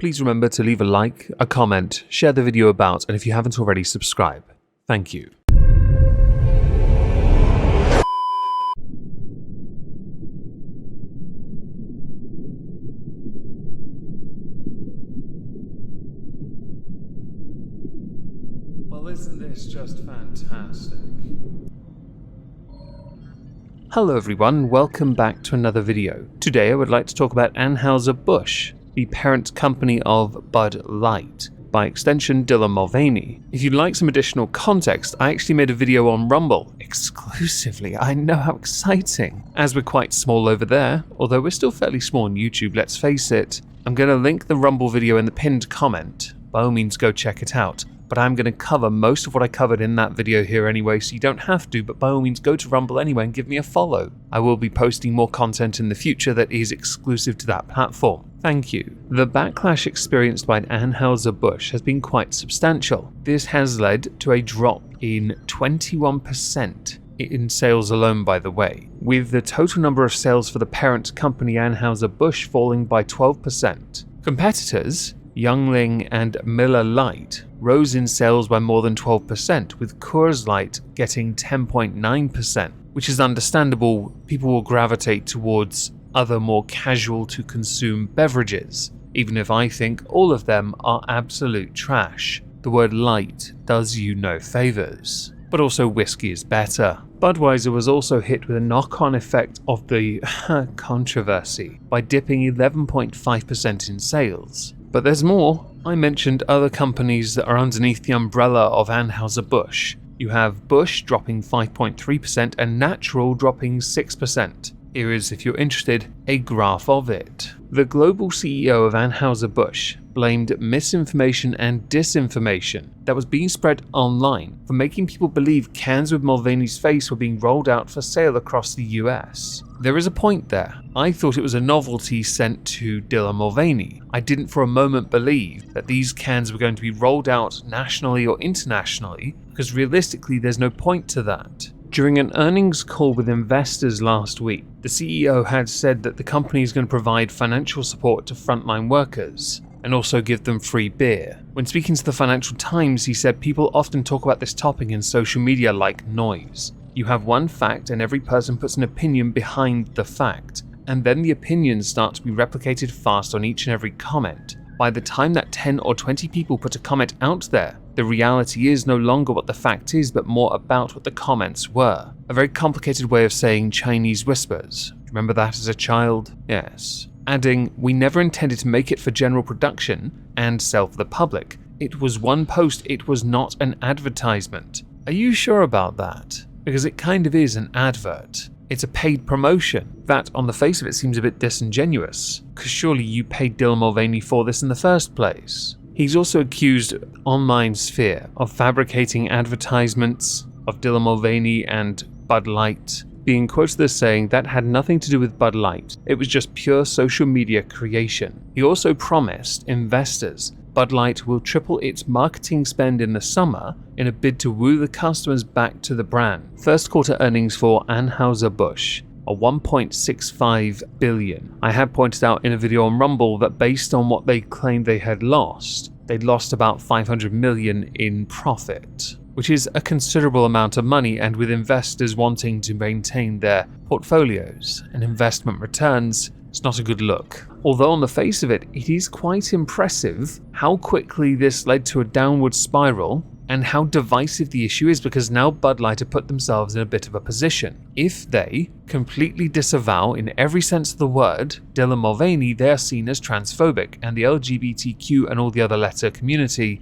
please remember to leave a like, a comment, share the video about, and if you haven't already, subscribe. Thank you. Well, isn't this just fantastic? Hello everyone, welcome back to another video. Today I would like to talk about Anheuser-Busch, the parent company of Bud Light, by extension Dylan Mulvaney. If you'd like some additional context, I actually made a video on Rumble, exclusively. I know, how exciting. As we're quite small over there, although we're still fairly small on YouTube, let's face it. I'm going to link the Rumble video in the pinned comment. By all means go check it out. But I'm going to cover most of what I covered in that video here anyway, so you don't have to, but by all means go to Rumble anyway and give me a follow. I will be posting more content in the future that is exclusive to that platform. Thank you. The backlash experienced by Anheuser-Busch has been quite substantial. This has led to a drop in 21% in sales alone, by the way, with the total number of sales for the parent company Anheuser-Busch falling by 12%. Competitors, Yuengling and Miller Lite, rose in sales by more than 12%, with Coors Light getting 10.9%, which is understandable. People will gravitate towards other more casual to consume beverages, even if I think all of them are absolute trash. The word light does you no favors. But also whiskey is better. Budweiser was also hit with a knock-on effect of the controversy by dipping 11.5% in sales. But there's more. I mentioned other companies that are underneath the umbrella of Anheuser-Busch. You have Busch dropping 5.3% and Natural dropping 6%. Here is, if you're interested, a graph of it. The global CEO of Anheuser-Busch blamed misinformation and disinformation that was being spread online for making people believe cans with Mulvaney's face were being rolled out for sale across the US. There is a point there. I thought it was a novelty sent to Dylan Mulvaney. I didn't for a moment believe that these cans were going to be rolled out nationally or internationally, because realistically there's no point to that. During an earnings call with investors last week, the CEO had said that the company is going to provide financial support to frontline workers and also give them free beer. When speaking to the Financial Times, he said people often talk about this topic in social media like noise. You have one fact and every person puts an opinion behind the fact, and then the opinions start to be replicated fast on each and every comment. By the time that 10 or 20 people put a comment out there, the reality is no longer what the fact is, but more about what the comments were. A very complicated way of saying Chinese whispers. Remember that as a child? Yes. Adding, we never intended to make it for general production and sell for the public. It was one post, it was not an advertisement. Are you sure about that? Because it kind of is an advert. It's a paid promotion. That, on the face of it, seems a bit disingenuous, because surely you paid Dylan Mulvaney for this in the first place. He's also accused online sphere of fabricating advertisements of Dylan Mulvaney and Bud Light, being quoted as saying that had nothing to do with Bud Light, it was just pure social media creation. He also promised investors Bud Light will triple its marketing spend in the summer in a bid to woo the customers back to the brand. First quarter earnings for Anheuser-Busch are $1.65 billion. I had pointed out in a video on Rumble that based on what they claimed they had lost, they'd lost about $500 million in profit, which is a considerable amount of money, and with investors wanting to maintain their portfolios and investment returns, it's not a good look. Although on the face of it, it is quite impressive how quickly this led to a downward spiral and how divisive the issue is, because now Bud Light have put themselves in a bit of a position. If they completely disavow, in every sense of the word, Dylan Mulvaney, they are seen as transphobic, and the LGBTQ and all the other community,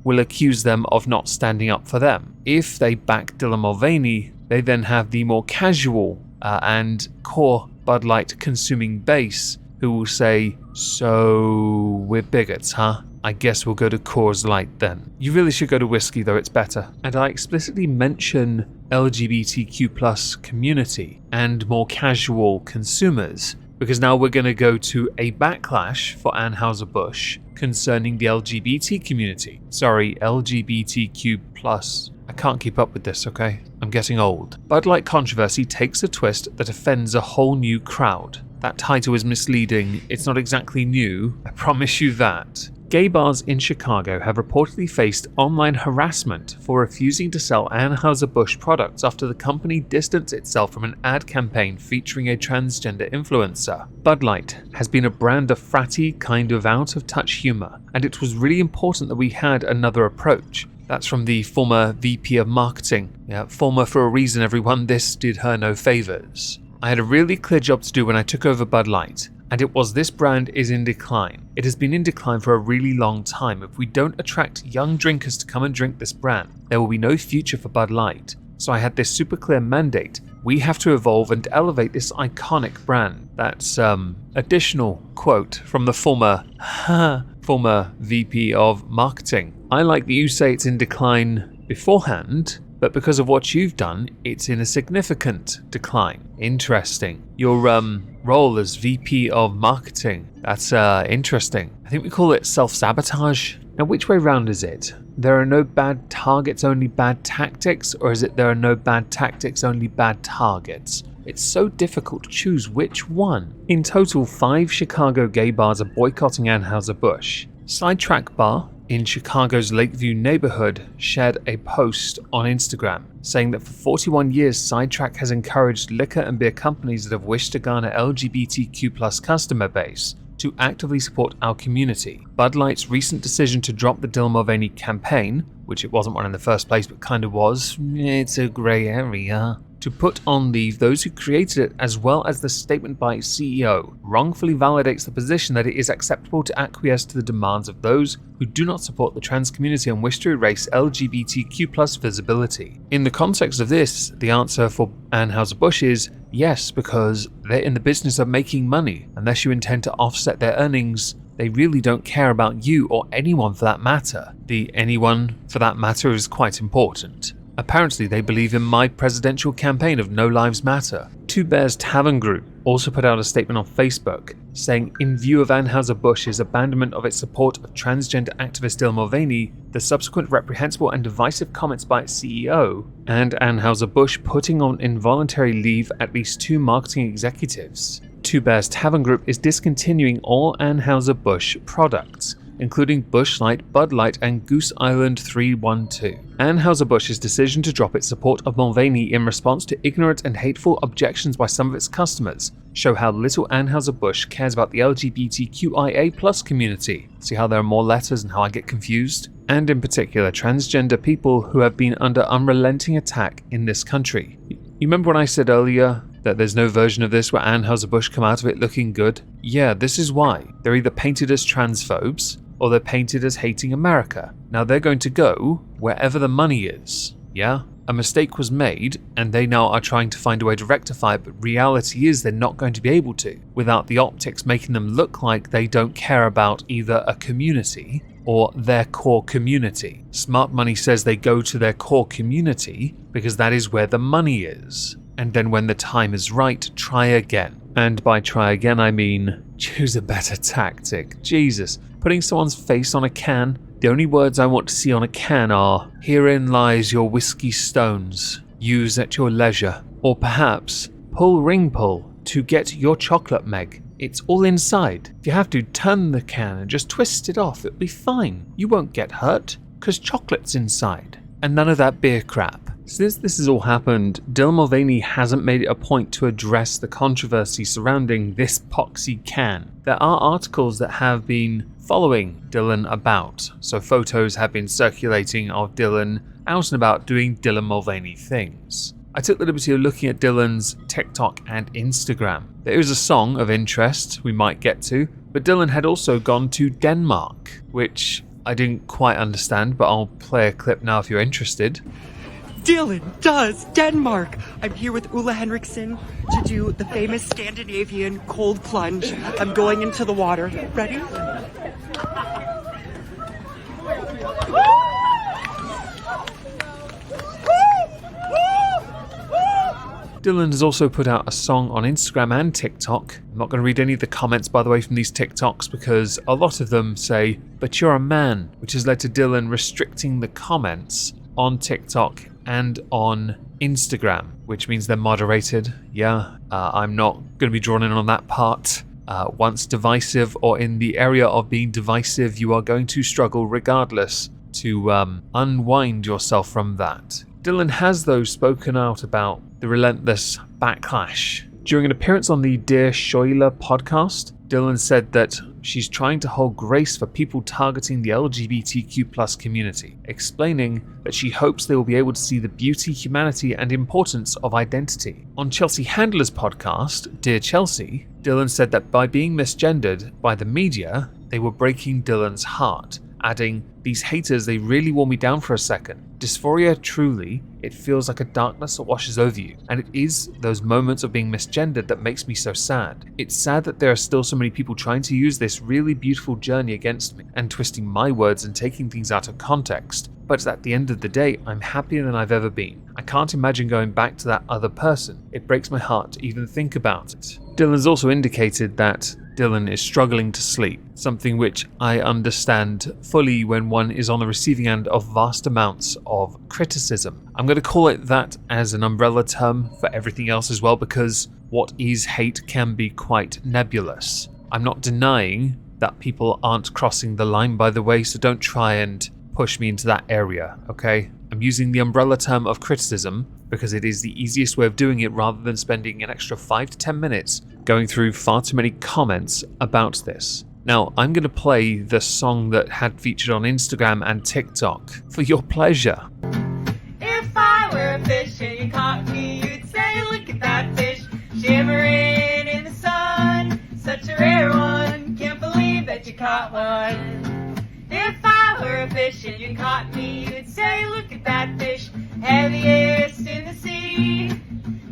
will accuse them of not standing up for them. If they back Dylan Mulvaney, they then have the more casual and core Bud Light consuming base who will say, so we're bigots, huh? I guess we'll go to Coors Light then. You really should go to whiskey though, it's better. And I explicitly mention LGBTQ+ community and more casual consumers because now we're going to go to a backlash for Anheuser-Busch concerning the LGBT community. Sorry, LGBTQ+. I can't keep up with this, okay? I'm getting old. Bud Light controversy takes a twist that offends a whole new crowd. That title is misleading. It's not exactly new, I promise you that. Gay bars in Chicago have reportedly faced online harassment for refusing to sell Anheuser-Busch products after the company distanced itself from an ad campaign featuring a transgender influencer. Bud Light has been a brand of fratty, kind of out-of-touch humor, and it was really important that we had another approach. That's from the former VP of Marketing. Yeah, former for a reason, everyone. This did her no favors. I had a really clear job to do when I took over Bud Light, and it was this brand is in decline. It has been in decline for a really long time. If we don't attract young drinkers to come and drink this brand, there will be no future for Bud Light. So I had this super clear mandate. We have to evolve and elevate this iconic brand. That's additional quote from the former VP of Marketing. I like that you say it's in decline beforehand, but because of what you've done, it's in a significant decline. Interesting. Your role as VP of Marketing, that's interesting. I think we call it self-sabotage. Now, which way round is it? There are no bad targets, only bad tactics? Or is it there are no bad tactics, only bad targets? It's so difficult to choose which one. In total, 5 Chicago gay bars are boycotting Anheuser-Busch. Sidetrack Bar in Chicago's Lakeview neighborhood shared a post on Instagram saying that for 41 years, Sidetrack has encouraged liquor and beer companies that have wished to garner LGBTQ+ customer base to actively support our community. Bud Light's recent decision to drop the Dylan Mulvaney campaign, which it wasn't one in the first place but kind of was, it's a grey area, to put on leave those who created it, as well as the statement by its CEO, wrongfully validates the position that it is acceptable to acquiesce to the demands of those who do not support the trans community and wish to erase LGBTQ+ visibility. In the context of this, the answer for Anheuser-Busch is yes, because they're in the business of making money. Unless you intend to offset their earnings, they really don't care about you or anyone for that matter. The anyone for that matter is quite important. Apparently, they believe in my presidential campaign of No Lives Matter. Two Bears Tavern Group also put out a statement on Facebook saying, in view of Anheuser-Busch's abandonment of its support of transgender activist Dylan Mulvaney, the subsequent reprehensible and divisive comments by its CEO, and Anheuser-Busch putting on involuntary leave at least 2 marketing executives. Two Bears Tavern Group is discontinuing all Anheuser-Busch products, including Busch Light, Bud Light, and Goose Island 312. Anheuser-Busch's decision to drop its support of Mulvaney in response to ignorant and hateful objections by some of its customers show how little Anheuser-Busch cares about the LGBTQIA+ community. See how there are more letters and how I get confused? And in particular, transgender people who have been under unrelenting attack in this country. You remember when I said earlier that there's no version of this where Anheuser-Busch come out of it looking good? Yeah, this is why. They're either painted as transphobes, or they're painted as hating America. Now they're going to go wherever the money is, yeah? A mistake was made, and they now are trying to find a way to rectify it, but reality is they're not going to be able to, without the optics making them look like they don't care about either a community or their core community. Smart money says they go to their core community because that is where the money is. And then when the time is right, try again. And by try again, I mean choose a better tactic. Jesus, putting someone's face on a can? The only words I want to see on a can are, herein lies your whiskey stones, use at your leisure. Or perhaps, pull ring pull to get your chocolate meg. It's all inside. If you have to, turn the can and just twist it off, it'll be fine. You won't get hurt, cause chocolate's inside. And none of that beer crap. Since this has all happened, Dylan Mulvaney hasn't made it a point to address the controversy surrounding this poxy can. There are articles that have been following Dylan about, so photos have been circulating of Dylan out and about doing Dylan Mulvaney things. I took the liberty of looking at Dylan's TikTok and Instagram. There is a song of interest we might get to, but Dylan had also gone to Denmark, which I didn't quite understand, but I'll play a clip now if you're interested. Dylan does Denmark. I'm here with Ulla Henriksen to do the famous Scandinavian cold plunge. I'm going into the water. Ready? Dylan has also put out a song on Instagram and TikTok. I'm not going to read any of the comments, by the way, from these TikToks because a lot of them say, but you're a man, which has led to Dylan restricting the comments on TikTok and on Instagram, which means they're moderated. Yeah, I'm not going to be drawn in on that part. Once divisive or in the area of being divisive, you are going to struggle regardless to unwind yourself from that. Dylan has, though, spoken out about the relentless backlash. During an appearance on the Dear Shoila podcast, Dylan said that she's trying to hold grace for people targeting the LGBTQ+ community, explaining that she hopes they will be able to see the beauty, humanity, and importance of identity. On Chelsea Handler's podcast, Dear Chelsea, Dylan said that by being misgendered by the media, they were breaking Dylan's heart, adding, "These haters, they really wore me down for a second. Dysphoria, truly, it feels like a darkness that washes over you. And it is those moments of being misgendered that makes me so sad. It's sad that there are still so many people trying to use this really beautiful journey against me and twisting my words and taking things out of context. But at the end of the day, I'm happier than I've ever been. I can't imagine going back to that other person. It breaks my heart to even think about it." Dylan's also indicated that Dylan is struggling to sleep, something which I understand fully when one is on the receiving end of vast amounts of criticism. I'm going to call it that as an umbrella term for everything else as well, because what is hate can be quite nebulous. I'm not denying that people aren't crossing the line, by the way, so don't try and push me into that area, okay? I'm using the umbrella term of criticism because it is the easiest way of doing it rather than spending an extra 5 to 10 minutes going through far too many comments about this. Now, I'm going to play the song that had featured on Instagram and TikTok for your pleasure. If I were a fish and you caught me, you'd say, look at that fish, shimmering in the sun. Such a rare one, can't believe that you caught one. If I were a fish and you caught me, you'd say, look at that fish, heaviest in the sea.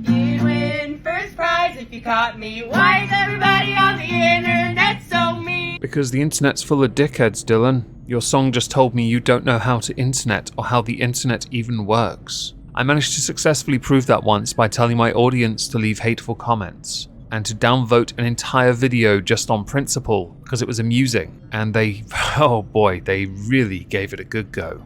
You'd win first prize if you caught me. Why is everybody on the internet so mean? Because the internet's full of dickheads, Dylan. Your song just told me you don't know how to internet or how the internet even works. I managed to successfully prove that once by telling my audience to leave hateful comments and to downvote an entire video just on principle because it was amusing, and they, oh boy, they really gave it a good go.